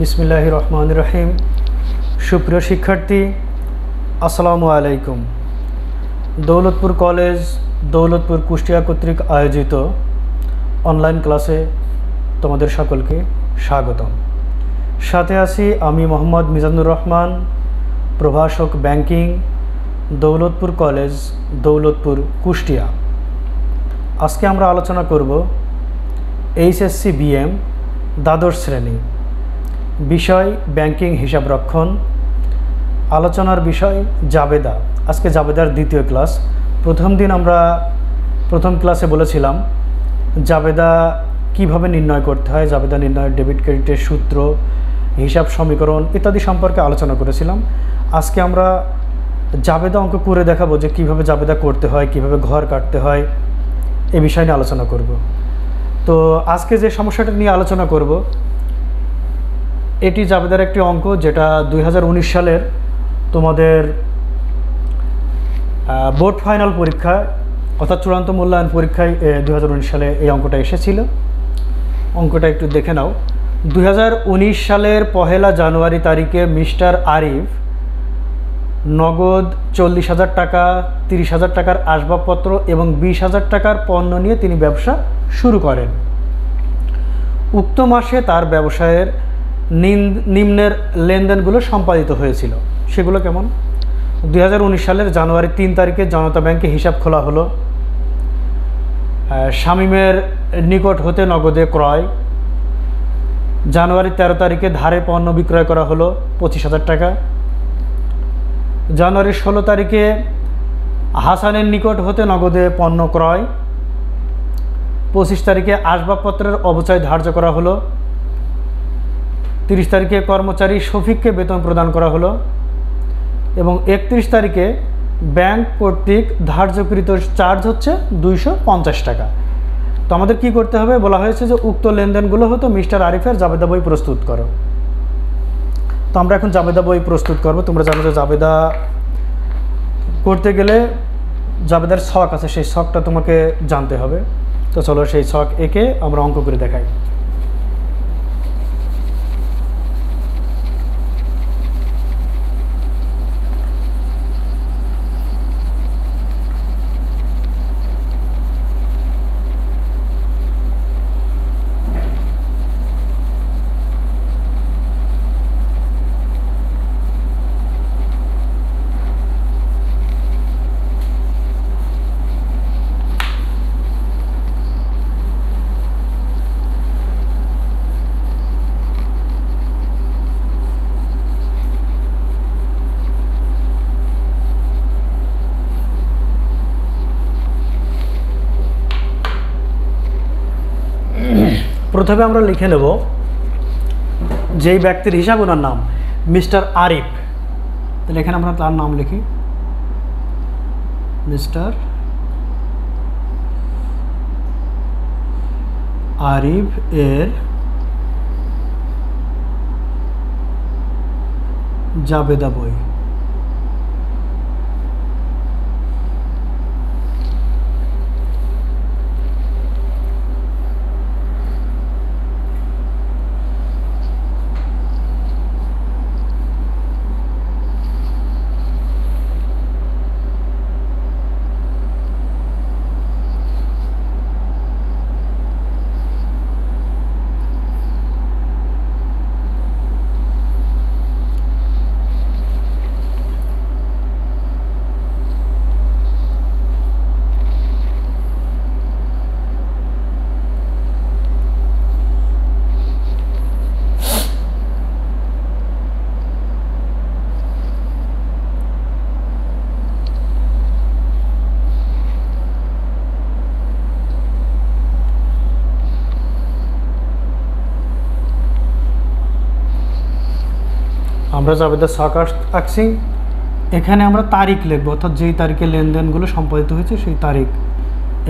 বিসমিল্লাহির রহমানির রহিম। সুপ্রিয় শিক্ষার্থী, আসসালামু আলাইকুম। দৌলতপুর কলেজ, দৌলতপুর কুষ্টিয়া কর্তৃক আয়োজিত অনলাইন ক্লাসে তোমাদের সকলকে স্বাগতম। সাথে আছি আমি মোহাম্মদ মিজানুর রহমান, প্রভাষক ব্যাংকিং, দৌলতপুর কলেজ, দৌলতপুর কুষ্টিয়া। আজকে আমরা আলোচনা করব এইচএসসি বিএম দ্বাদশ শ্রেণী, বিষয় ব্যাংকিং হিসাবরক্ষণ। আলোচনার বিষয় জাবেদা। আজকে জাবেদার দ্বিতীয় ক্লাস। প্রথম দিন আমরা প্রথম ক্লাসে বলেছিলাম জাবেদা কিভাবে নির্ণয় করতে হয়, জাবেদা নির্ণয়ের ডেবিট ক্রেডিটের সূত্র, হিসাব সমীকরণ ইত্যাদি সম্পর্কে আলোচনা করেছিলাম। আজকে আমরা জাবেদা অঙ্ক করে দেখাবো যে কিভাবে জাবেদা করতে হয়, কিভাবে ঘর কাটতে হয়, এ বিষয় নিয়ে আলোচনা করব। তো আজকে যে সমস্যাটা নিয়ে আলোচনা করব, এটি জাবেদার একটি অঙ্ক যেটা 2019 সালের তোমাদের বোর্ড ফাইনাল পরীক্ষায় অর্থাৎ চূড়ান্ত মূল্যায়ন পরীক্ষায় 2019 সালে এই অঙ্কটা এসেছিল। অঙ্কটা একটু দেখে নাও। 2019 সালের 1 জানুয়ারি তারিখে মিস্টার আরিফ নগদ 40,000 টাকা, 30,000 টাকার আসবাবপত্র এবং 20,000 টাকার পণ্য নিয়ে তিনি ব্যবসা শুরু করেন। উক্ত মাসে তার ব্যবসায়ের নিম্নের লেনদেনগুলো সম্পাদিত হয়েছিল। সেগুলো কেমন? 2019 সালের জানুয়ারি 3 তারিখে জনতা ব্যাংকে হিসাব খোলা হলো। শামীমের নিকট হতে নগদে ক্রয়। জানুয়ারি 13 তারিখে ধারে পণ্য বিক্রয় করা হলো 25,000 টাকা। জানুয়ারি 16 তারিখে হাসানের নিকট হতে নগদে পণ্য ক্রয়। 25 তারিখে আসবাবপত্রের অবচয় ধার্য করা হলো। 30 তারিখে কর্মচারী শফিককে বেতন প্রদান করা হলো এবং 31 তারিখে ব্যাংক কর্তৃক ধার্যকৃত চার্জ হচ্ছে 250 টাকা। তো আমাদের কি করতে হবে? বলা হয়েছে যে উক্ত লেনদেনগুলো হতো মিস্টার আরিফের জাবেদা বই প্রস্তুত করো। তো আমরা এখন জাবেদা বই প্রস্তুত করব। তোমরা জানো যে জাবেদা করতে গেলে জাবেদার ছক আছে, সেই ছকটা তোমাকে জানতে হবে। তো চলো সেই ছক এঁকে আমরা অঙ্ক করে দেখাই। প্রথমে আমরা লিখে নেব যেই ব্যক্তির হিসাব, ওনার নাম মিস্টার আরিফ। তাহলে এখানে আমরা তার নাম লিখি মিস্টার আরিফ এর জাবেদা বই। আমরা জাবেদার ছক আঁকছি। এখানে আমরা তারিখ লিখবো, অর্থাৎ যেই তারিখে লেনদেনগুলো সম্পাদিত হয়েছে সেই তারিখ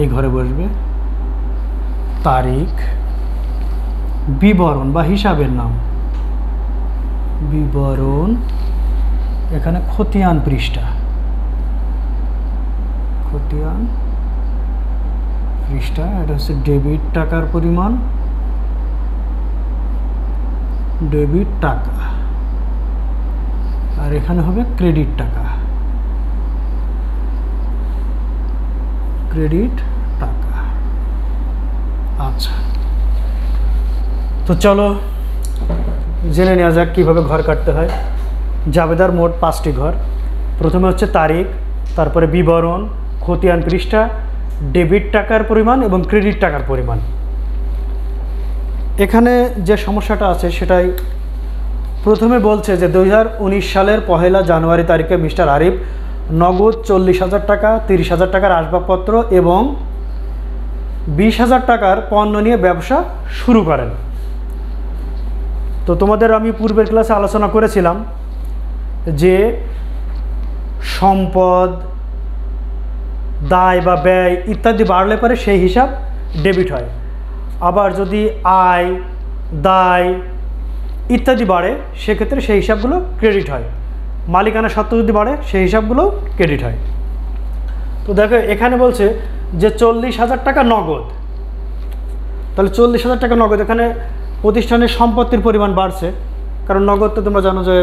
এই ঘরে বসবে। তারিখ, বিবরণ বা হিসাবের নাম বিবরণ, এখানে খতিয়ান পৃষ্ঠা, খতিয়ান পৃষ্ঠা, এটা হচ্ছে ডেবিট টাকার পরিমাণ, ডেবিট টাকা, আর এখানে হবে ক্রেডিট টাকা, ক্রেডিট টাকা। আচ্ছা, তো চলো জেনে নেওয়া যাক কীভাবে ঘর কাটতে হয়। জাবেদার মোট 5টি ঘর। প্রথমে হচ্ছে তারিখ, তারপরে বিবরণ, খতিয়ান পৃষ্ঠা, ডেবিট টাকার পরিমাণ এবং ক্রেডিট টাকার পরিমাণ। এখানে যে সমস্যাটা আছে সেটাই প্রথমে বলছে যে 2019 সালের 1 জানুয়ারি তারিখে মিস্টার আরিফ নগদ 40,000 টাকা, 30,000 টাকার আসবাবপত্র এবং 20,000 টাকার পণ্য নিয়ে ব্যবসা শুরু করেন। তো তোমাদের আমি পূর্বের ক্লাসে আলোচনা করেছিলাম যে সম্পদ, দায় বা ব্যয় ইত্যাদি বাড়লে পরে সেই হিসাব ডেবিট হয়। আবার যদি আয়, দায় ইত্যাদি বাড়ে সেক্ষেত্রে সেই হিসাবগুলো ক্রেডিট হয়। মালিকানা সত্ত্ব যদি বাড়ে সেই হিসাবগুলো ক্রেডিট হয়। তো দেখো এখানে বলছে যে 40,000 টাকা নগদ, তাহলে 40,000 টাকা নগদ। এখানে প্রতিষ্ঠানের সম্পত্তির পরিমাণ বাড়ছে, কারণ নগদ তো তোমরা জানো যে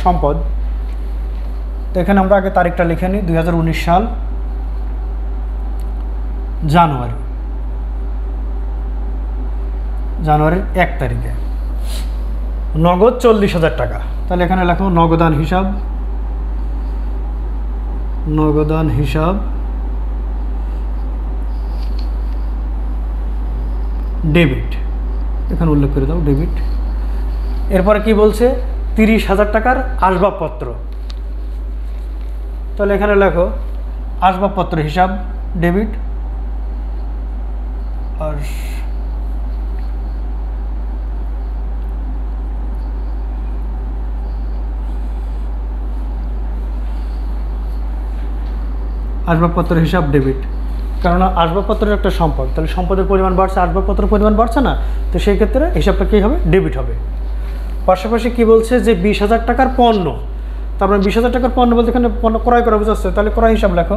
সম্পদ। তো এখানে আমরা আগে তারিখটা লিখে নিই, 2019 সাল জানুয়ারির 1 তারিখে নগদ 40,000 টাকা। তাহলে এখানে লেখো নগদান হিসাব ডেবিট, এখানে উল্লেখ করে দাও ডেবিট। এরপরে কি বলছে 30,000 টাকার আসবাবপত্র, তাহলে এখানে লেখো আসবাবপত্র হিসাব ডেবিট। আর আসবাবপত্র হিসাব ডেবিট, কারণ আসবাবপত্রের একটা সম্পদ, তাহলে সম্পদের পরিমাণ বাড়ছে, আসবাবপত্রের পরিমাণ বাড়ছে না, তো সেই ক্ষেত্রে হিসাবটা কী হবে, ডেবিট হবে। পাশাপাশি কি বলছে যে 20,000 টাকার পণ্য, তারপরে 20,000 টাকার পণ্য বলতে এখানে পণ্য ক্রয় করা বোঝাচ্ছে, তাহলে ক্রয় হিসাব লেখো।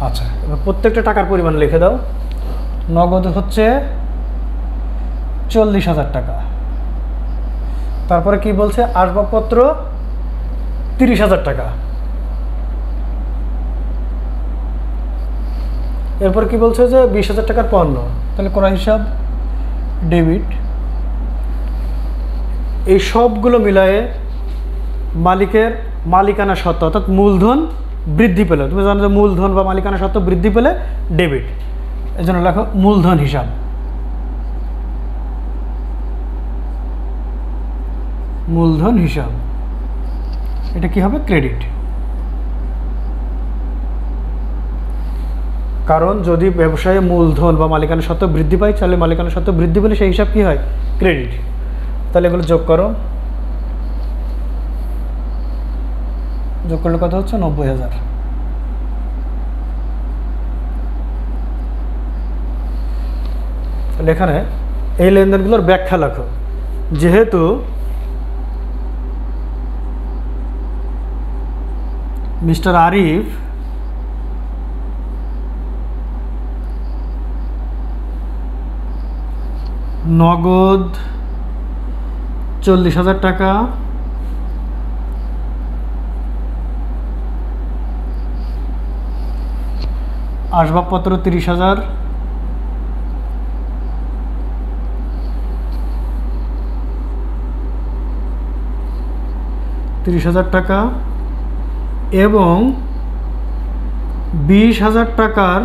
আচ্ছা, এবার প্রত্যেকটা টাকার পরিমাণ লিখে দাও। নগদ হচ্ছে 40,000 টাকা, তারপরে কি বলছে আসবাবপত্র 30,000 টাকা, এরপর কি বলছে যে 20,000 টাকার পণ্য, তাহলে ক্রয় হিসাব ডেবিট। এই সবগুলো মিলায়ে মালিকের মালিকানা সত্ত্ব অর্থাৎ মূলধন বৃদ্ধি পেলে, তুমি জানো যে মূলধন বা মালিকানা সত্ত্ব বৃদ্ধি পেলে ডেবিট, এই জন্য লেখো মূলধন হিসাব। মূলধন হিসাব এটা কি হবে, ক্রেডিট। কারণ যদি ব্যবসায়ে মূলধন বা মালিকানা সত্ত্ব বৃদ্ধি পায়, তাহলে মালিকানা সত্ত্ব বৃদ্ধি পেলে সেই হিসাব কি হয়, ক্রেডিট। তাহলে এগুলো যোগ করো, যোগ করলে কত হচ্ছে 90,000। তাহলে এখানে এই লেনদেনগুলোর ব্যাখ্যা লেখো। যেহেতু মিস্টার আরিফ নগদ 40,000 টাকা, আসবাবপত্র 30,000, টাকা এবং 20,000 টাকার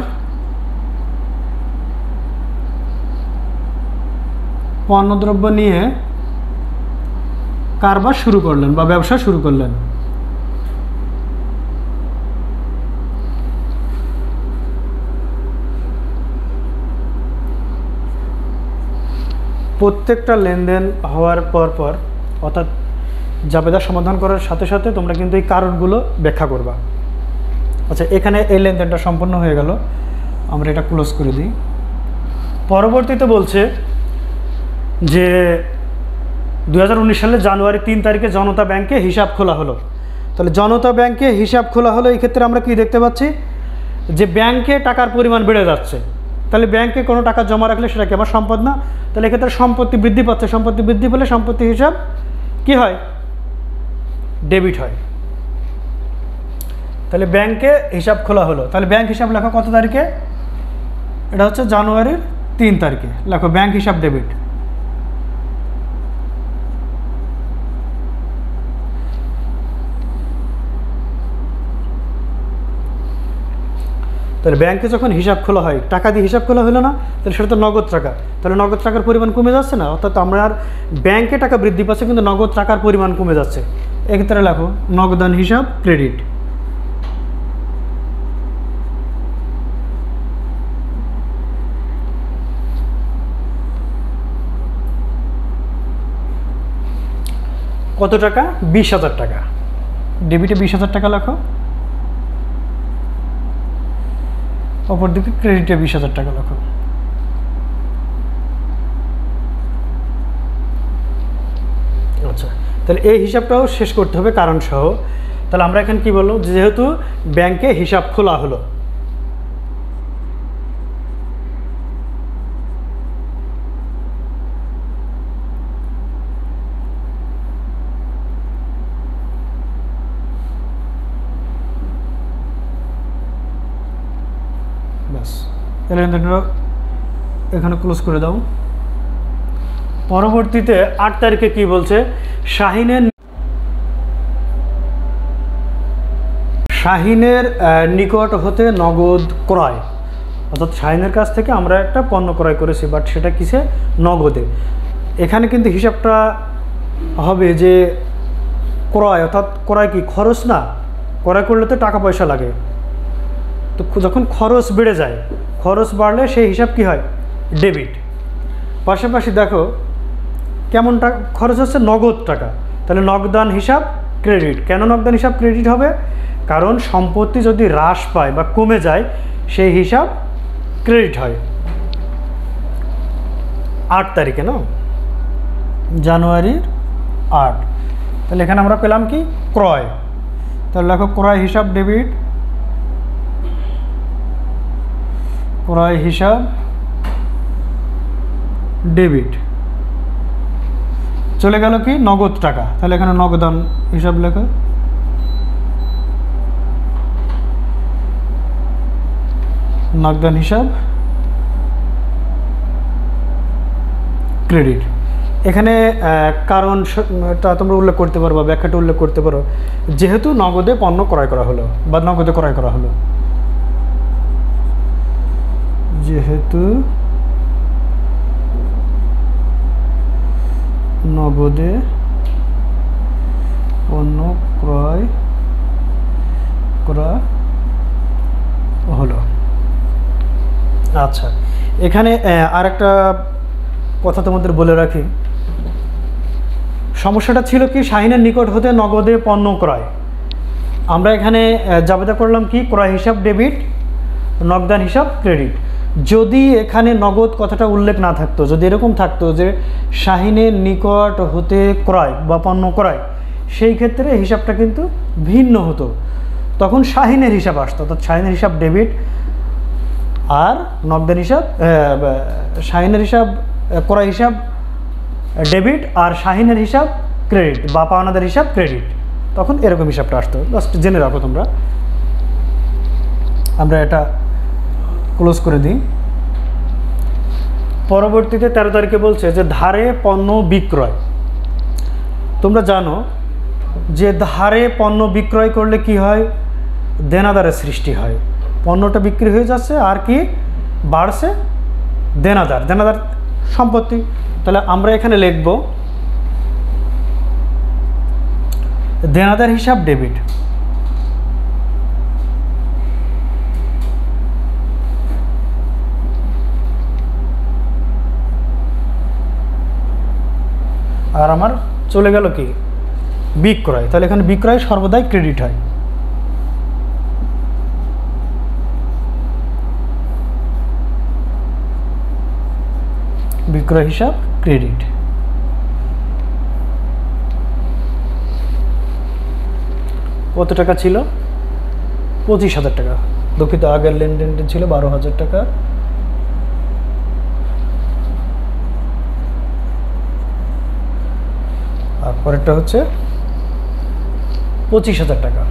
পণ্যদ্রব্য নিয়ে কারবার শুরু করলেন বা ব্যবসা শুরু করলেন। প্রত্যেকটা লেনদেন হওয়ার পর অর্থাৎ জাবেদা সমাধান করার সাথে সাথে তোমরা কিন্তু এই কারণগুলো ব্যাখ্যা করবা। আচ্ছা, এখানে এই লেনদেনটা সম্পন্ন হয়ে গেল, আমরা এটা ক্লোজ করে দিই। পরবর্তীতে বলছে যে 2019 সালের জানুয়ারি 3 তারিখে জনতা ব্যাংকে হিসাব খোলা হলো। তো তাহলে জনতা ব্যাংকে হিসাব খোলা হলো, এই ক্ষেত্রে আমরা কি দেখতে পাচ্ছি যে ব্যাংকে টাকার পরিমাণ বেড়ে যাচ্ছে। তাহলে ব্যাংকে কোনো টাকা জমা রাখলে সেটা কি আমার সম্পদ না? তাহলে এক্ষেত্রে সম্পত্তি বৃদ্ধি পাচ্ছে, সম্পত্তি বৃদ্ধি পেলে সম্পত্তি হিসাব কি হয়? ডেবিট হয়। তাহলে ব্যাংকে হিসাব খোলা হলো। তাহলে ব্যাংক হিসাব লেখো কত তারিখে? এটা হচ্ছে জানুয়ারির 3 তারিখে। লেখো ব্যাংক হিসাব ডেবিট। তাহলে ব্যাংকে যখন হিসাব খোলা হয়, টাকা দিয়ে হিসাব খোলা হলো না, তাহলে সেটা তো নগদ টাকা। তাহলে নগদ টাকার পরিমাণ কমে যাচ্ছে না, অর্থাৎ আমরা আর ব্যাংকে টাকা বৃদ্ধি পাচ্ছে কিন্তু নগদ টাকার পরিমাণ কমে যাচ্ছে। এক্ষেত্রে লেখো নগদান হিসাব ক্রেডিট। কত টাকা? 20,000 টাকা। ডেবিটে 20,000 টাকা লেখো, অপর দিকে ক্রেডিটে 20,000 টাকা লেখো। আচ্ছা, তাহলে এই হিসাবটাও শেষ করতে হবে কারণ সহ। তাহলে আমরা এখানে কি বললাম, যেহেতু ব্যাংকে হিসাব খোলা হলো, ব্যাস এখানে ক্লোজ করে দাও। পরবর্তীতে 8 তারিখে কি বলছে? শাহিনের নিকট হতে নগদ ক্রয়, অর্থাৎ শাহিনের কাছ থেকে আমরা একটা পণ্য ক্রয় করেছি, বাট সেটা কিসে? নগদে। এখানে কিন্তু হিসাবটা হবে যে ক্রয়, অর্থাৎ ক্রয় কি খরচ না? ক্রয় করলে তো টাকা পয়সা লাগে, তো যখন খরচ বেড়ে যায়, খরচ বাড়লে সেই হিসাব কি হয়? ডেবিট। পাশাপাশি দেখো কেমন টাকা খরচ হচ্ছে? নগদ টাকা। তাহলে নগদান হিসাব ক্রেডিট। কেন নগদান হিসাব ক্রেডিট হবে? কারণ সম্পত্তি যদি হ্রাস পায় বা কমে যায় সেই হিসাব ক্রেডিট হয়। 8 তারিখে না, জানুয়ারির 8। তাহলে এখানে আমরা পেলাম কি? ক্রয়। তাহলে লেখো ক্রয় হিসাব ডেবিট, ক্রয় হিসাব ডেবিট। চলে গেল কি? নগদ টাকা। তাহলে এখানে নগদান হিসাব লেখো, নগদান হিসাব ক্রেডিট। এখানে কারণটা তোমরা উল্লেখ করতে পারো বা ব্যাখ্যাটা উল্লেখ করতে পারো, যেহেতু নগদে পণ্য ক্রয় করা হলো বা নগদে ক্রয় করা হলো, যেহেতু নগদে পণ্য ক্রয় করা হলো। আচ্ছা, এখানে আরেকটা কথা তোমাদের বলে রাখি, সমস্যাটা ছিল কি? শাহিনের নিকট হতে নগদে পণ্য ক্রয়। আমরা এখানে জাবেদা করলাম কি? ক্রয় হিসাব ডেবিট, নগদান হিসাব ক্রেডিট। যদি এখানে নগদ কথাটা উল্লেখ না থাকতো, যদি এরকম থাকতো যে শাহিনের নিকট হতে ক্রয় বা পণ্য ক্রয়, সেই ক্ষেত্রে হিসাবটা কিন্তু ভিন্ন হতো। তখন শাহিনের হিসাব আসতো, অর্থাৎ শাহিনের হিসাব ডেবিট আর নগদান হিসাব, শাহিনের হিসাব ক্রয় হিসাব ডেবিট আর শাহিনের হিসাব ক্রেডিট বা পাওনাদার হিসাব ক্রেডিট, তখন এরকম হিসাবটা আসতো। জাস্ট জেনে রাখো তোমরা। আমরা এটা ক্লোজ করে দিই। পরবর্তীতে 13 তারিখে বলছে যে ধারে পণ্য বিক্রয়। তোমরা জানো যে ধারে পণ্য বিক্রয় করলে কি হয়? দেনাদারের সৃষ্টি হয়। পণ্যটা বিক্রি হয়ে যাচ্ছে আর কি বাড়ছে? দেনাদার। দেনাদার সম্পত্তি। তাহলে আমরা এখানে লিখব দেনাদার হিসাব ডেবিট। আর আমার চলে গেল কি? বিক্রয়। তাহলে এখানে বিক্রয় সর্বদাই ক্রেডিট হয়। বিক্রয় হিসাব ক্রেডিট। কত টাকা ছিল? 25,000 টাকা। দুঃখিত, আগের লেনদেনটি ছিল 12,000 টাকা। আর পরেরটা হচ্ছে 25,000 টাকা।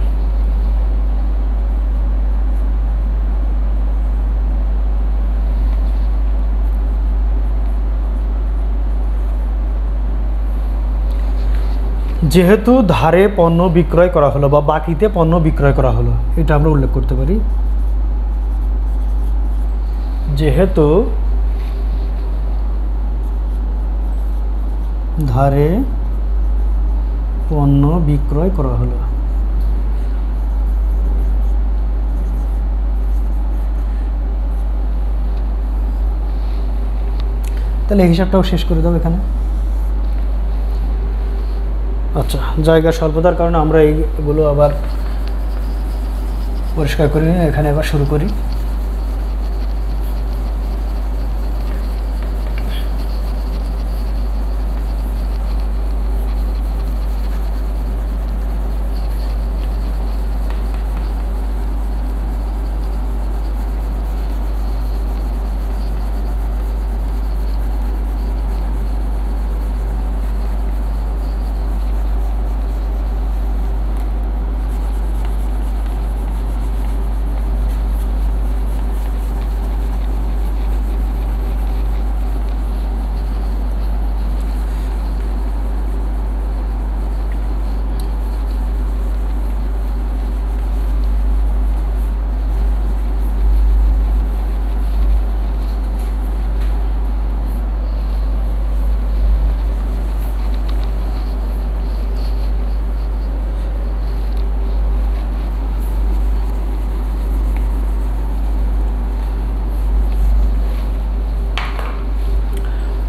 যেহেতু ধারে পণ্য বিক্রয় করা হলো বা বাকিতে পণ্য বিক্রয় করা হলো, এটা আমরা উল্লেখ করতে পারি। যেহেতু ধারে পণ্য বিক্রয় করা হলো, তাহলে হিসাবটাও শেষ করে দেবো এখানে। আচ্ছা, জায়গা স্বল্পতার কারণে আমরা এইগুলো আবার পরিষ্কার করে নিয়ে এখানে আবার শুরু করি।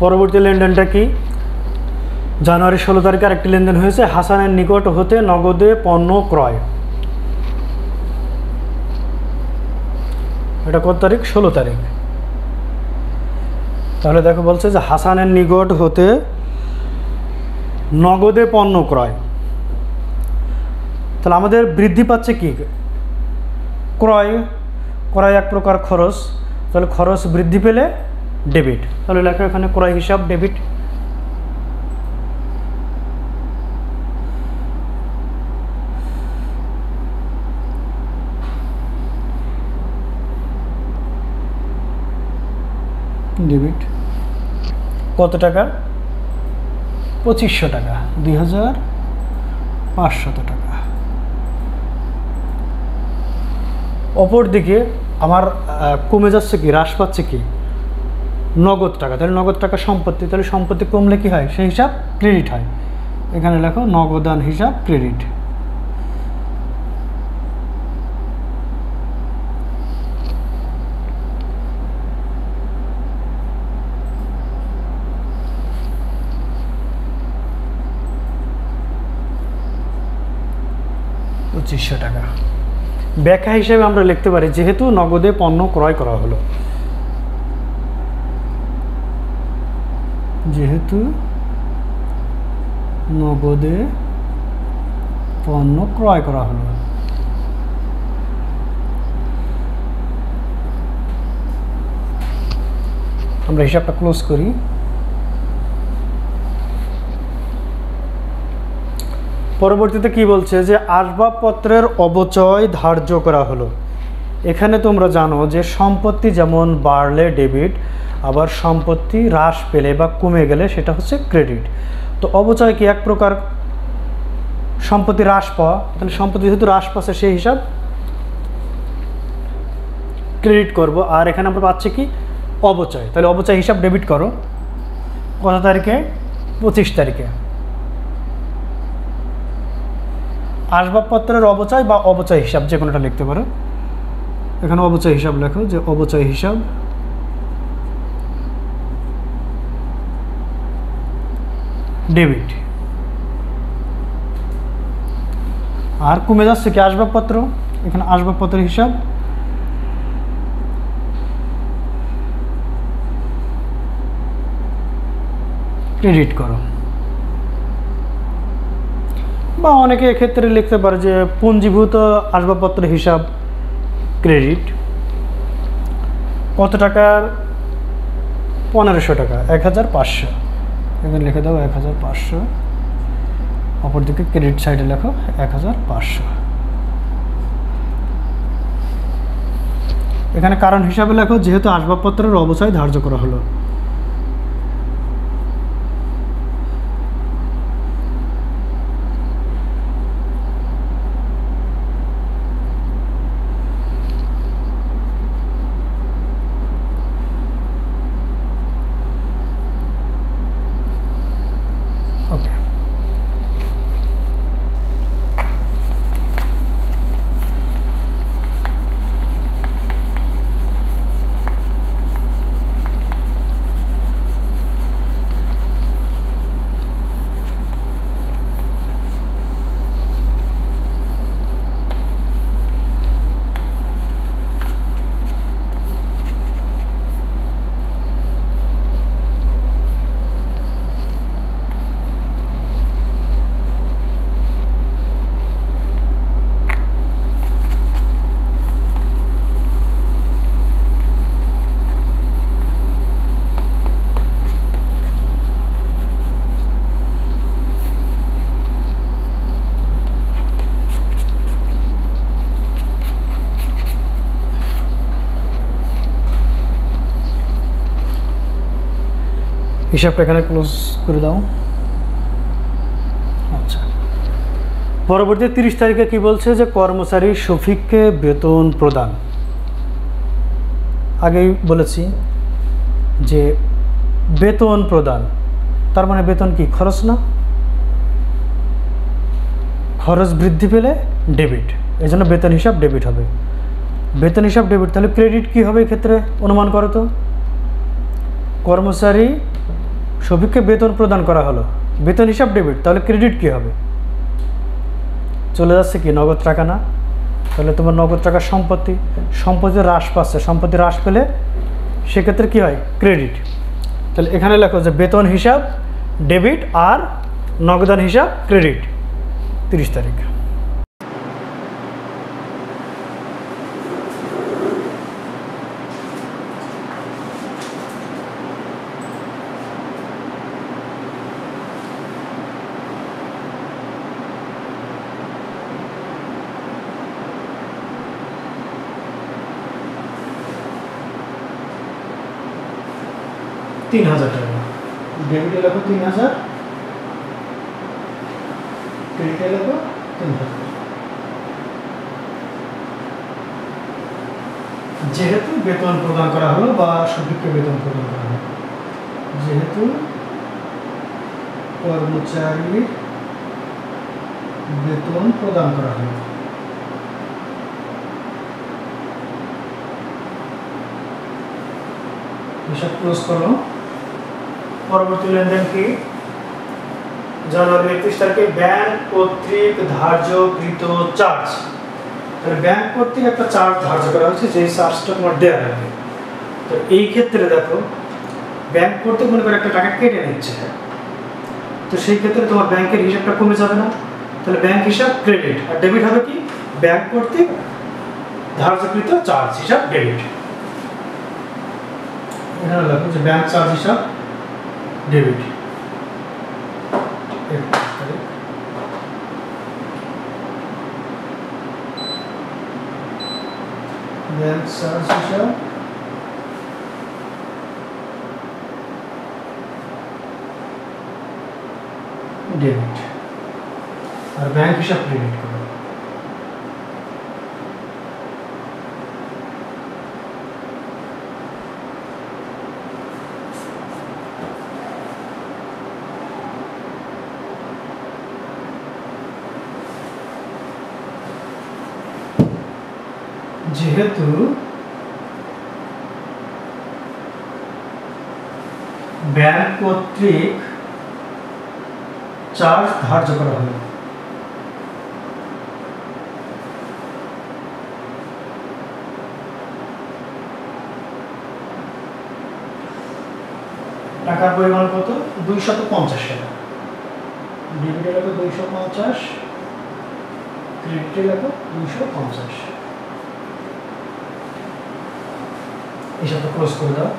পরবর্তী লেনদেনটা কি? জানুয়ারি 16 তারিখে আরেকটি লেনদেন হয়েছে, হাসানের নিকট হতে নগদে পণ্য ক্রয়। এটা কত তারিখ? 16 তারিখ। তাহলে দেখো বলছে যে হাসানের নিকট হতে নগদে পণ্য ক্রয়। তাহলে আমাদের বৃদ্ধি পাচ্ছে কি? ক্রয়। ক্রয় এক প্রকার খরচ, তাহলে খরচ বৃদ্ধি পেলে ডেবিট। তাহলে লেখা এখানে ক্রয় হিসাব ডেবিট। ডেবিট কত টাকা? 2500 টাকা, 2500 টাকা। অপরদিকে আমার কমে যাচ্ছে কি, হ্রাস পাচ্ছে কি? নগদ টাকা। তাহলে নগদ টাকা সম্পত্তি, তাহলে সম্পত্তি কমলে কি হয়? সেই হিসাব ক্রেডিট হয়। এখানে লেখো নগদান হিসাব ক্রেডিট। $2500 টাকা। ব্যাখ্যা হিসেবে আমরা লিখতে পারি যেহেতু নগদে পণ্য ক্রয় করা হলো, যেহেতু নগদে পণ্য ক্রয় করা হলো, আমরা হিসাবটা ক্লোজ করি। পরবর্তীতে কি বলছে যে আসবাবপত্রের অবচয় ধার্য করা হলো। এখানে তোমরা জানো যে সম্পত্তি যেমন বাড়লে ডেবিট, আবার সম্পত্তি হ্রাস পেলে বা কমে গেলে সেটা হচ্ছে ক্রেডিট। তো অবচয় কি? এক প্রকার সম্পত্তি হ্রাস পাওয়া। তাহলে সম্পত্তি যেহেতু হ্রাস পাচ্ছে সেই হিসাব ক্রেডিট করব। আর এখানে আমরা পাচ্ছি কি? অবচয়। তাহলে অবচয় হিসাব ডেবিট করো। কত তারিখে? 25 তারিখে। আসবাবপত্রের অবচয় বা অবচয় হিসাব যে কোনোটা লিখতে পারো। এখানে অবচয় হিসাব লেখো যে অবচয় হিসাব ডেবিট। আর কমে যাচ্ছে কি? আসবাবপত্র। এখানে আসবাবপত্রের হিসাব ক্রেডিট করো। বা অনেকে এক্ষেত্রে লিখতে পারে যে পুঞ্জীভূত আসবাবপত্র হিসাব ক্রেডিট কত টাকার, 1500 টাকা, 1500, এখানে লিখে দাও 1500, অপরদিকে ক্রেডিট সাইডে লেখো 1500। এখানে কারণ হিসাবে লেখো যেহেতু আসবাবপত্রের অবচয় ধার্য করা হলো। ওকে, হিসাবটা এখানে ক্লোজ করে দাও। আচ্ছা, পরবর্তী 30 তারিখে কি বলছে যে কর্মচারী শফিককে বেতন প্রদান। আগেই বলেছি যে বেতন প্রদান তার মানে বেতন কি খরচ না, খরচ বৃদ্ধি পেলে ডেবিট, এই জন্য বেতন হিসাব ডেবিট হবে। বেতন হিসাব ডেবিট, তাহলে ক্রেডিট কি হবে এক্ষেত্রে অনুমান করো তো। কর্মচারী শফিককে বেতন প্রদান করা হলো, বেতন হিসাব ডেবিট, তাহলে ক্রেডিট কি হবে, চলে যাচ্ছে কি নগদ টাকা না, তাহলে তোমার নগদ টাকার সম্পত্তি, সম্পত্তি হ্রাস পাচ্ছে, সম্পত্তি হ্রাস পেলে সেক্ষেত্রে কি হয় ক্রেডিট। তাহলে এখানে লেখো যে বেতন হিসাব ডেবিট আর নগদান হিসাব ক্রেডিট 30 তারিখ। তিন 3000 টাকা, ডেবিটে লেখো 3000, ক্রেডিটে লেখো 3000। যেহেতু বেতন প্রদান করা হলো বা শফিককে বেতন প্রদান করা হলো, যেহেতু কর্মচারীর বেতন প্রদান করা হলো, হিসাব ক্লোজ করো। পরবর্তী লেনদেন কি, জানুয়ারি 31 তারিখে ব্যাংক কর্তৃক ধার্যকৃত চার্জ। তাহলে ব্যাংক কর্তৃক একটা চার্জ ধার্য করা হয়েছে, যে চার্জটা তোমার দেওয়া লাগবে। তো এই ক্ষেত্রে দেখো ব্যাংক কর্তৃক মনে করে একটা টাকা কেটে নিচ্ছে, তো সেই ক্ষেত্রে তোমার ব্যাংকের হিসাবটা কমে যাবে না, তাহলে ব্যাংক হিসাব ক্রেডিট আর ডেবিট হবে কি ব্যাংক কর্তৃক ধার্যকৃত চার্জ হিসাব ডেবিট। এখানে লেখো যে ব্যাংক চার্জ হিসাব ডেবিট, ব্যাংক চার্জ হিসাব ডেবিট আর ব্যাংক হিসাব ক্রেডিট করো। যেহেতু ব্যাংক কর্তৃক চার্জ ধার্য করা হলো, টাকার পরিমাণ কত 250 টাকা, ডেবিটের কত 250 ক্রেডিটে লেখো 250। হিসাবটা ক্লোজ করে দাও।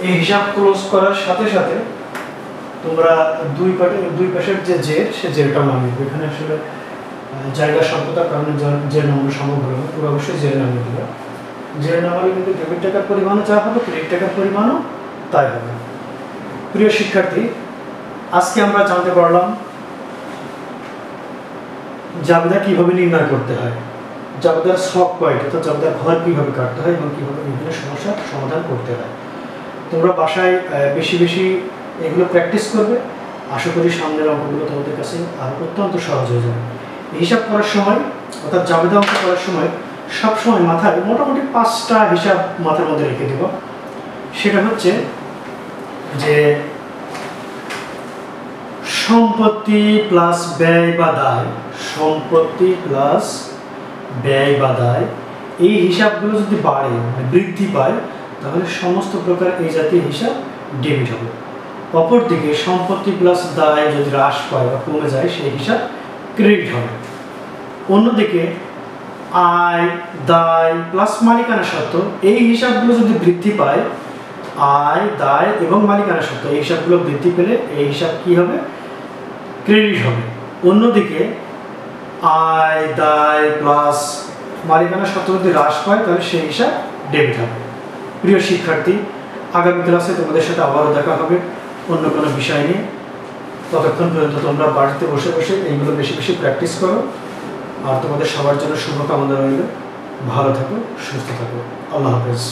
এই হিসাব ক্লোজ করার সাথে সাথে তোমরা দুই পাশের যে জের সে জেরটাও নামিয়ে দেবে। এখানে আসলে জায়গা স্বল্পতার কারণে যে নম্বর সম্ভব হলো না, তোমরা অবশ্যই জের নামিয়ে দেবে। জের নামালে কিন্তু ডেবিট টাকার পরিমাণও যা হবে, ক্রেডিট টাকার পরিমাণও তাই হবে। প্রিয় শিক্ষার্থী, আজকে আমরা জানতে পারলাম জাবেদা কিভাবে নির্ণয় করতে হয়, জাবেদার ছক কয়টা, অর্থাৎ জাবেদার ঘর কিভাবে কাটতে হয় এবং কিভাবে বিভিন্ন সমস্যার সমাধান করতে হয়। তোমরা বাসায় বেশি বেশি এগুলো প্র্যাকটিস করবে। আশা করি সামনের অঙ্কগুলো তোমাদের কাছে আরও অত্যন্ত সহজ হয়ে যাবে। হিসাব করার সময় অর্থাৎ জাবেদা অঙ্ক করার সময় সবসময় মাথায় মোটামুটি 5টা হিসাব মাথার মধ্যে রেখে দেব। সেটা হচ্ছে যে সম্পত্তি প্লাস ব্যয় বা দায়, সম্পত্তি প্লাস ব্যয় বা দায়, এই হিসাবগুলো যদি বাড়ে মানে বৃদ্ধি পায় তাহলে সমস্ত প্রকার এই জাতীয় হিসাব ডেবিট হবে। অপরদিকে সম্পত্তি প্লাস দায় যদি হ্রাস পায় বা কমে যায় সেই হিসাব ক্রেডিট হবে। অন্যদিকে আয়, দায় প্লাস মালিকানা সত্ত্ব এই হিসাবগুলো যদি বৃদ্ধি পায়, আয়, দায় এবং মালিকানা সত্ত্ব এই হিসাবগুলো বৃদ্ধি পেলে এই হিসাব কি হবে? ক্রেডিট হবে। অন্যদিকে আয়, দায় প্লাস মালিকানা সত্ত্ব যদি হ্রাস পায় তাহলে সেই হিসাব ডেবিট হবে। প্রিয় শিক্ষার্থী, আগামী ক্লাসে তোমাদের সাথে আবারও দেখা হবে অন্য কোনো বিষয় নিয়ে। ততক্ষণ পর্যন্ত তোমরা বাড়িতে বসে বসে এইগুলো বেশি বেশি প্র্যাকটিস করো। আর তোমাদের সবার জন্য শুভকামনা রইল। ভালো থাকো, সুস্থ থাকো। আল্লাহ হাফেজ।